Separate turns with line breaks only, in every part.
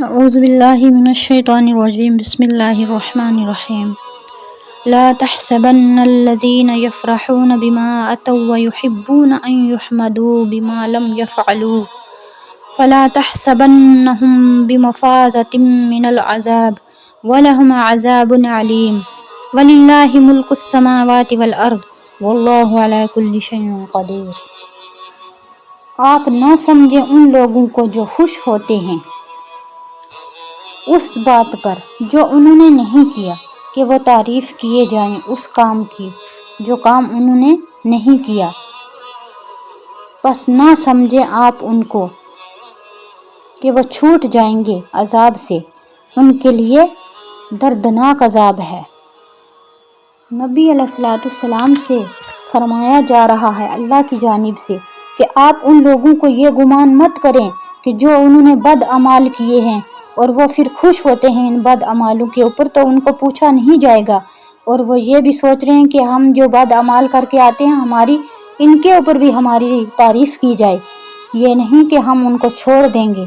اعوذ باللہ من الشیطان الرجیم بسم اللہ الرحمن الرحیم لا تحسبن الذین یفرحون بما اتوا ویحبون ان یحمدوا بما لم یفعلوا فلا تحسبنهم بمفازة من العذاب ولهم عذاب علیم وللہ ملک السماوات والارض واللہ علی کل شیء قدیر۔ آپ نہ سمجھیں ان لوگوں کو جو خوش ہوتے ہیں اس بات پر جو انہوں نے نہیں کیا کہ وہ تعریف کیے جائیں اس کام کی جو کام انہوں نے نہیں کیا، بس نہ سمجھیں آپ ان کو کہ وہ چھوٹ جائیں گے عذاب سے، ان کے لیے دردناک عذاب ہے۔ نبی علیہ الصلوۃ والسلام سے فرمایا جا رہا ہے اللہ کی جانب سے کہ آپ ان لوگوں کو یہ گمان مت کریں کہ جو انہوں نے بد اعمال کیے ہیں اور وہ پھر خوش ہوتے ہیں ان بد اعمالوں کے اوپر تو ان کو پوچھا نہیں جائے گا، اور وہ یہ بھی سوچ رہے ہیں کہ ہم جو بد اعمال کر کے آتے ہیں ہماری ان کے اوپر بھی ہماری تعریف کی جائے، یہ نہیں کہ ہم ان کو چھوڑ دیں گے،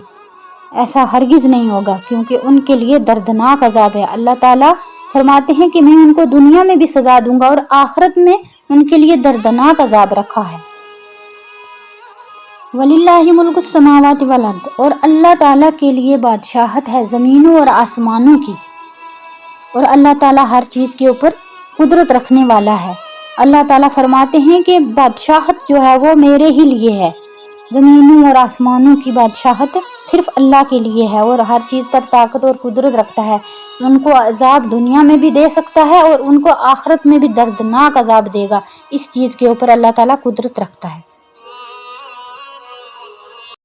ایسا ہرگز نہیں ہوگا کیونکہ ان کے لیے دردناک عذاب ہے۔ اللہ تعالیٰ فرماتے ہیں کہ میں ان کو دنیا میں بھی سزا دوں گا اور آخرت میں ان کے لیے دردناک عذاب رکھا ہے۔ وَلِلَّهِ مُلْكُ السَّمَاوَاتِ وَالْأَرْضِ، اور اللہ تعالیٰ کے لیے بادشاہت ہے زمینوں اور آسمانوں کی، اور اللہ تعالیٰ ہر چیز کے اوپر قدرت رکھنے والا ہے۔ اللہ تعالیٰ فرماتے ہیں کہ بادشاہت جو ہے وہ میرے ہی لیے ہے، زمینوں اور آسمانوں کی بادشاہت صرف اللہ کے لیے ہے، اور ہر چیز پر طاقت اور قدرت رکھتا ہے، ان کو عذاب دنیا میں بھی دے سکتا ہے اور ان کو آخرت میں بھی دردناک عذاب دے گا، اس چیز کے اوپر اللہ تعالیٰ قدرت رکھتا ہے۔